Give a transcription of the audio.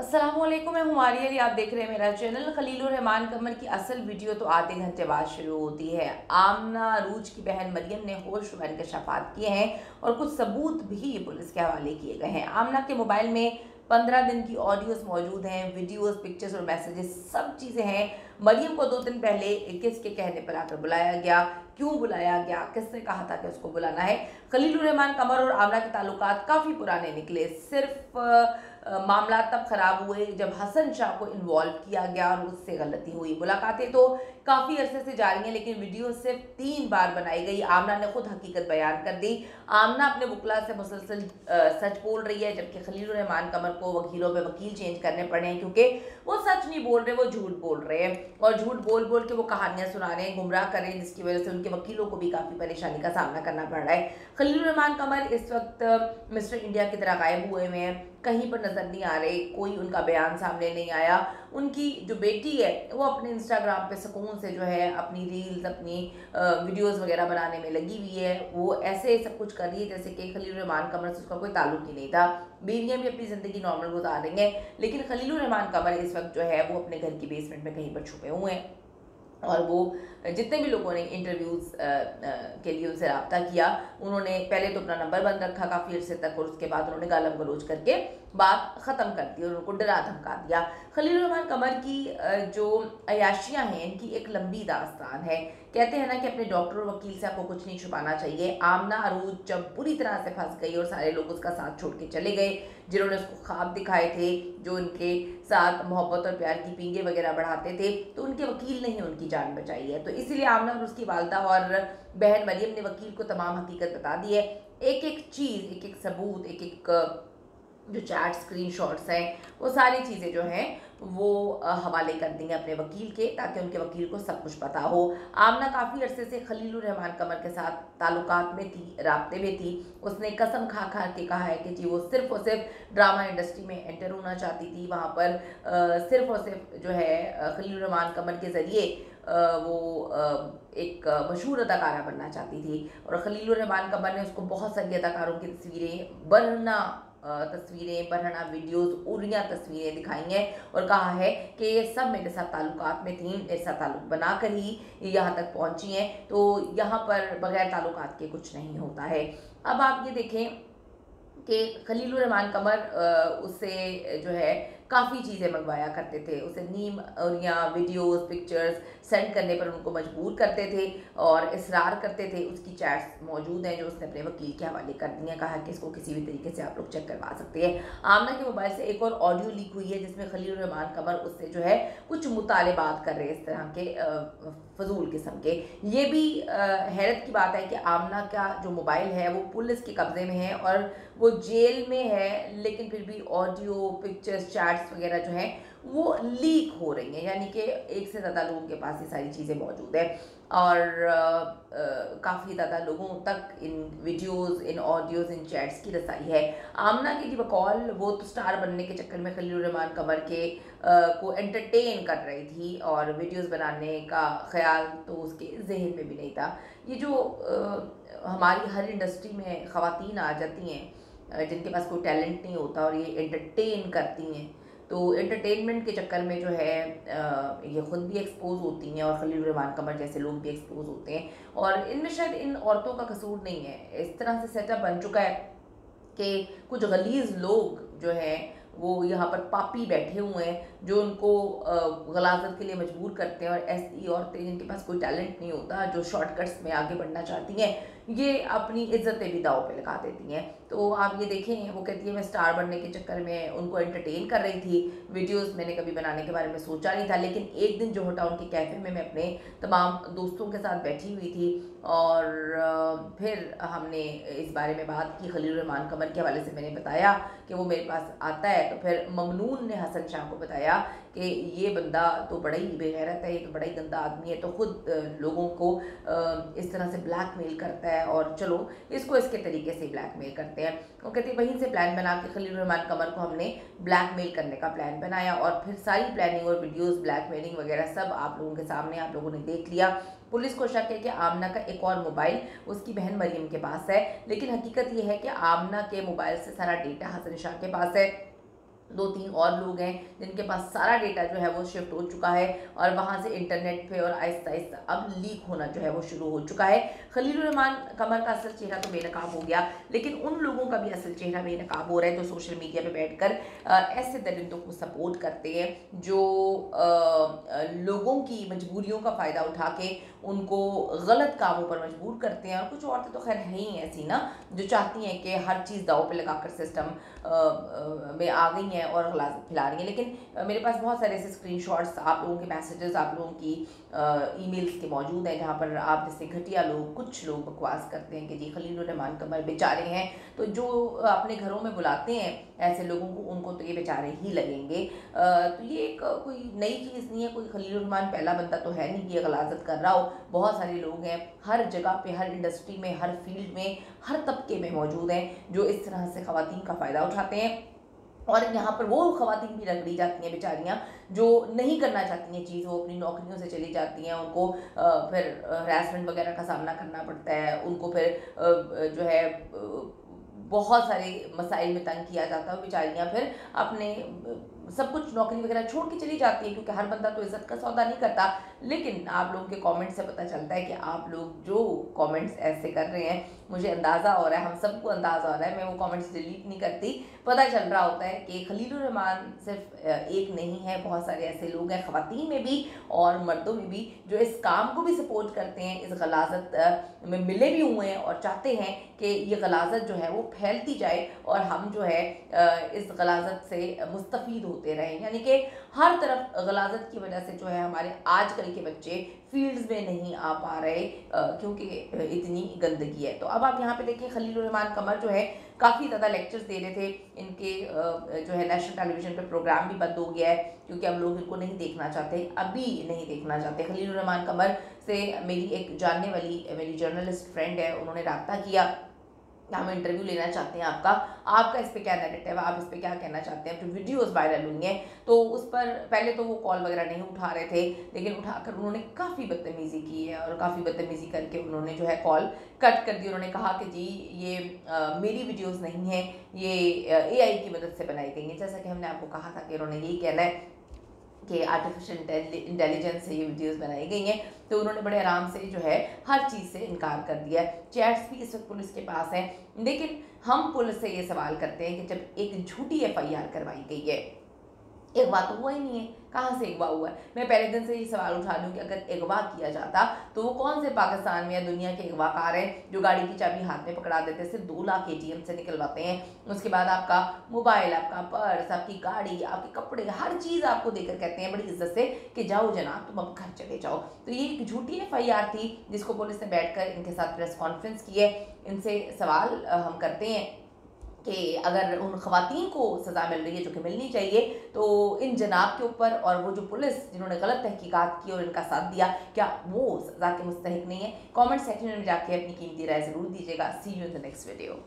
अस्सलामुअलैकुम, मैं हुमारी अली। आप देख रहे हैं मेरा चैनल। खलीलुर रहमान कमर की असल वीडियो तो आधे घंटे बाद शुरू होती है। आमना अरूज की बहन मरियम ने होश इंकशाफात किए हैं और कुछ सबूत भी पुलिस के हवाले किए गए हैं। आमना के मोबाइल में 15 दिन की ऑडियोज मौजूद हैं, वीडियोस, पिक्चर्स और मैसेजेस, सब चीज़ें हैं। मरियम को 2 दिन पहले किसके कहने पर आकर बुलाया गया, क्यों बुलाया गया, किसने कहा था कि उसको बुलाना है। खलीलुर रहमान कमर और आमना के ताल्लुकात काफ़ी पुराने निकले। सिर्फ मामला तब खराब हुए जब हसन शाह को इन्वॉल्व किया गया और उससे गलती हुई। मुलाकातें तो काफ़ी अरसे से जारी हैं, लेकिन वीडियो सिर्फ 3 बार बनाई गई। आमना ने खुद हकीकत बयान कर दी। आमना अपने वकला से मुसलसल सच बोल रही है, जबकि खलीलुर रहमान कमर को वकीलों पे वकील चेंज करने पड़े हैं, क्योंकि वो सच नहीं बोल रहे, वो झूठ बोल रहे हैं। और झूठ बोल बोल के वो कहानियां सुना रहे हैं, गुमराह कर रहे हैं, जिसकी वजह से उनके वकीलों को भी काफ़ी परेशानी का सामना करना पड़ रहा है। खलीलुर रहमान कमर इस वक्त मिस्टर इंडिया की तरह गायब हुए हुए हैं, कहीं पर नज़र नहीं आ रहे, कोई उनका बयान सामने नहीं आया। उनकी जो बेटी है वो अपने इंस्टाग्राम पे सुकून से जो है अपनी रील्स, अपनी वीडियोस वगैरह बनाने में लगी हुई है। वो ऐसे सब कुछ कर रही है जैसे कि खलीलुर रहमान कमर से उसका कोई ताल्लुक ही नहीं था। बीवियाँ भी अपनी ज़िंदगी नॉर्मल गुजार रही हैं, लेकिन खलीलुर रहमान कमर इस वक्त जो है वो अपने घर की बेसमेंट में कहीं पर छुपे हुए हैं। और वो जितने भी लोगों ने इंटरव्यूज़ के लिए उनसे रब्ता किया, उन्होंने पहले तो अपना नंबर बंद रखा काफ़ी अर्से तक, और उसके बाद उन्होंने गालम गलोच करके बात ख़त्म कर दी और उनको डरा धमका दिया। खलीलुर रहमान कमर की जो अयाशियाँ हैं, इनकी एक लंबी दास्तान है। कहते हैं ना कि अपने डॉक्टर और वकील से आपको कुछ नहीं छुपाना चाहिए। आमना अरूज जब बुरी तरह से फंस गई और सारे लोग उसका साथ छोड़ के चले गए, जिन्होंने उसको ख्वाब दिखाए थे, जो उनके साथ मोहब्बत और प्यार की पींगे वगैरह बढ़ाते थे, तो उनके वकील ने ही उनकी जान बचाई है। तो इसीलिए आमना और उसकी वालदा और बहन मरियम ने वकील को तमाम हकीकत बता दी है। एक एक चीज़, एक एक सबूत, एक एक जो चैट स्क्रीनशॉट्स हैं, वो सारी चीज़ें जो हैं वो हवाले कर देंगे अपने वकील के, ताकि उनके वकील को सब कुछ पता हो। आमना काफ़ी अरसे से खलीलुर रहमान कमर के साथ ताल्लुकात में थी, राब्ते में थी। उसने कसम खा खा के कहा है कि जी वो सिर्फ़ और सिर्फ ड्रामा इंडस्ट्री में एंटर होना चाहती थी। वहाँ पर सिर्फ़ और सिर्फ जो है खलीलुर रहमान कमर के ज़रिए वो एक मशहूर अदाकारा बनना चाहती थी। और खलीलुर रहमान कमर ने उसको बहुत सारी अदाकारों की तस्वीरें, बरहना वीडियोस, उड़िया तस्वीरें दिखाई हैं और कहा है कि ये सब मेरे साथ ताल्लुकात में थी, मेरे साथ ताल्लुक बनाकर ही ये यहाँ तक पहुँची हैं। तो यहाँ पर बगैर ताल्लुकात के कुछ नहीं होता है। अब आप ये देखें कि खलीलुर रहमान कमर उससे जो है काफ़ी चीज़ें मंगवाया करते थे। उसे नीम और या वीडियोस, पिक्चर्स सेंड करने पर उनको मजबूर करते थे और इसरार करते थे। उसकी चैट्स मौजूद हैं जो उसने अपने वकील के हवाले कर दी हैं, कहा कि इसको किसी भी तरीके से आप लोग चेक करवा सकते हैं। आमना के मोबाइल से एक और ऑडियो लीक हुई है जिसमें खलीलुर रहमान कमर उससे जो है कुछ मुतालिबात कर रहे हैं, इस तरह के फजूल किस्म के। ये भी हैरत की बात है कि आमना का जो मोबाइल है वो पुलिस के कब्ज़े में है और वो जेल में है, लेकिन फिर भी ऑडियो, पिक्चर्स, चैट्स वगैरह जो हैं वो लीक हो रही हैं, यानी कि एक से ज़्यादा लोगों के पास ये सारी चीज़ें मौजूद हैं और काफ़ी ज़्यादा लोगों तक इन वीडियोस, इन ऑडियोज़, इन चैट्स की रसाई है। आमना की जी बकौल वो तो स्टार बनने के चक्कर में खलीलुर रहमान कमर के को एंटरटेन कर रही थी और वीडियोस बनाने का ख्याल तो उसके जहन में भी नहीं था। ये जो हमारी हर इंडस्ट्री में ख़वातीन आ जाती हैं जिनके पास कोई टैलेंट नहीं होता और ये एंटरटेन करती हैं, तो एंटरटेनमेंट के चक्कर में जो है ये खुद भी एक्सपोज होती हैं और खलीलुर रहमान कमर जैसे लोग भी एक्सपोज होते हैं। और इनमें शायद इन औरतों का कसूर नहीं है। इस तरह से सेटअप बन चुका है कि कुछ गलीज़ लोग जो हैं वो यहाँ पर पापी बैठे हुए हैं जो उनको गलाजत के लिए मजबूर करते हैं। और ऐसी औरतें जिनके पास कोई टैलेंट नहीं होता, जो शॉर्टकट्स में आगे बढ़ना चाहती हैं, ये अपनी इज्जतें भी दाव पे लगा देती हैं। तो आप ये देखें, वो कहती है मैं स्टार बनने के चक्कर में उनको एंटरटेन कर रही थी, वीडियोस मैंने कभी बनाने के बारे में सोचा नहीं था, लेकिन एक दिन जो हटा उनके कैफ़े में मैं अपने तमाम दोस्तों के साथ बैठी हुई थी और फिर हमने इस बारे में बात की। खलीलुर रहमान कमर के हवाले से मैंने बताया कि वो मेरे पास आता है, तो फिर ममनून ने हसन शाह को बताया कि ये बंदा तो बड़ा ही बेगैरत है, ये तो बड़ा ही गंदा आदमी है, तो ख़ुद लोगों को इस तरह से ब्लैकमेल करता है और चलो इसको इसके तरीके से ब्लैकमेल करते हैं। वो कहते हैं वहीं से प्लान बना के खलीलुर रहमान कमर को हमने ब्लैकमेल करने का प्लान बनाया और फिर सारी प्लानिंग और वीडियोस, ब्लैकमेलिंग वगैरह सब आप लोगों के सामने आप लोगों ने देख लिया। पुलिस को शक है कि आमना का एक और मोबाइल उसकी बहन मरियम के पास है, लेकिन हकीकत ये है कि आमना के मोबाइल से सारा डेटा हसन शाह के पास है। 2-3 और लोग हैं जिनके पास सारा डेटा जो है वो शिफ्ट हो चुका है और वहाँ से इंटरनेट पे और आहिस्ता-आहिस्ता अब लीक होना जो है वो शुरू हो चुका है। खलीलुर रहमान कमर का असल चेहरा तो बेनकाब हो गया, लेकिन उन लोगों का भी असल चेहरा बेनकाब हो रहा है जो सोशल मीडिया पे बैठकर ऐसे दरिंदों को सपोर्ट करते हैं जो लोगों की मजबूरियों का फ़ायदा उठा के उनको गलत कामों पर मजबूर करते हैं। और कुछ औरतें तो खैर हैं ही ऐसी ना, जो चाहती हैं कि हर चीज़ दांव पे लगाकर सिस्टम में आ गई हैं और गलाज़त फैला रही हैं। लेकिन मेरे पास बहुत सारे ऐसे स्क्रीनशॉट्स, आप लोगों के मैसेजेस, आप लोगों की ईमेल्स के मौजूद हैं, जहाँ पर आप जैसे घटिया लोग, कुछ लोग बकवास करते हैं कि जी खलीलुर रहमान कमर बेचारे हैं, तो जो अपने घरों में बुलाते हैं ऐसे लोगों को, उनको तो ये बेचारे ही लगेंगे। तो ये एक कोई नई चीज़ नहीं है, कोई खलीलुर रहमान पहला बंदा तो है नहीं कि ये गलाज़त कर रहा हो। बहुत सारे लोग हैं हर जगह पे, हर इंडस्ट्री में, हर फील्ड में, हर तबके में मौजूद हैं जो इस तरह से ख़वातीन का फ़ायदा उठाते हैं। और यहाँ पर वो ख़वातीन भी रगड़ी जाती हैं बेचारियाँ जो नहीं करना चाहती हैं चीज़, वो अपनी नौकरियों से चली जाती हैं, उनको फिर हरासमेंट वगैरह का सामना करना पड़ता है, उनको फिर जो है बहुत सारे मसाइल में तंग किया जाता है। बेचारियाँ फिर अपने सब कुछ नौकरी वगैरह छोड़ के चली जाती हैं, क्योंकि हर बंदा तो इज़्ज़त का सौदा नहीं करता। लेकिन आप लोगों के कमेंट से पता चलता है कि आप लोग जो कमेंट्स ऐसे कर रहे हैं, मुझे अंदाज़ा हो रहा है, हम सबको अंदाज़ा हो रहा है, मैं वो कमेंट्स डिलीट नहीं करती। पता चल रहा होता है कि खलीलुर रहमान सिर्फ एक नहीं है, बहुत सारे ऐसे लोग हैं, ख़वातीन में भी और मर्दों में भी, जो इस काम को भी सपोर्ट करते हैं, इस गलाज़त में मिले भी हुए हैं और चाहते हैं कि ये गलाज़त जो है वो फैलती जाए और हम जो है इस गलाज़त से मुस्तफ़ीद होते रहें। यानी कि हर तरफ गलाज़त की वजह से जो है हमारे आजकल के बच्चे फील्ड्स में नहीं आ पा रहे, क्योंकि इतनी गंदगी है। तो अब आप यहाँ पे देखिए खलीलुर रहमान कमर जो है काफ़ी ज़्यादा लेक्चर्स दे रहे थे, इनके जो है नेशनल टेलीविज़न पे प्रोग्राम भी बंद हो गया है क्योंकि हम लोग इनको नहीं देखना चाहते, अभी नहीं देखना चाहते। खलीलुर रहमान कमर से मेरी एक जानने वाली मेरी जर्नलिस्ट फ्रेंड है, उन्होंने राब्ता किया, हम इंटरव्यू लेना चाहते हैं आपका इस पे क्या नैरेटिव है, आप इस पे क्या कहना चाहते हैं। तो वीडियोस वायरल हुई हैं, तो उस पर पहले तो वो कॉल वगैरह नहीं उठा रहे थे, लेकिन उठाकर उन्होंने काफ़ी बदतमीज़ी की है और काफ़ी बदतमीज़ी करके उन्होंने जो है कॉल कट कर दी। उन्होंने कहा कि जी ये मेरी वीडियोज़ नहीं हैं, ये AI की मदद से बनाई गई हैं। जैसा कि हमने आपको कहा था कि उन्होंने यही कहना है कि आर्टिफिशियल इंटेलिजेंस से ये वीडियोस बनाई गई हैं, तो उन्होंने बड़े आराम से जो है हर चीज़ से इनकार कर दिया है। चैट्स भी इस वक्त पुलिस के पास हैं, लेकिन हम पुलिस से ये सवाल करते हैं कि जब एक झूठी FIR करवाई गई है, अगवा तो हुआ ही नहीं है, कहाँ से अगवा हुआ है। मैं पहले दिन से ये सवाल उठा रही हूँ कि अगर अगवा किया जाता तो वो कौन से पाकिस्तान में या दुनिया के अगवाकार हैं जो गाड़ी की चाबी हाथ में पकड़ा देते, सिर्फ 2 लाख ATM से निकलवाते हैं, उसके बाद आपका मोबाइल, आपका पर्स, आपकी गाड़ी, आपके कपड़े, हर चीज़ आपको देकर कहते हैं बड़ी इज्जत से कि जाओ जनाब तुम अब घर चले जाओ। तो ये एक झूठी FIR थी जिसको पुलिस ने बैठकर इनके साथ प्रेस कॉन्फ्रेंस की है। इनसे सवाल हम करते हैं कि अगर उन ख़वातीन को सज़ा मिल रही है जो कि मिलनी चाहिए, तो इन जनाब के ऊपर और वो जो पुलिस जिन्होंने गलत तहकीकात की और इनका साथ दिया, क्या वो सज़ा के मुस्तहिक नहीं है? कमेंट सेक्शन में जाके अपनी कीमती राय ज़रूर दीजिएगा। See you in the next video.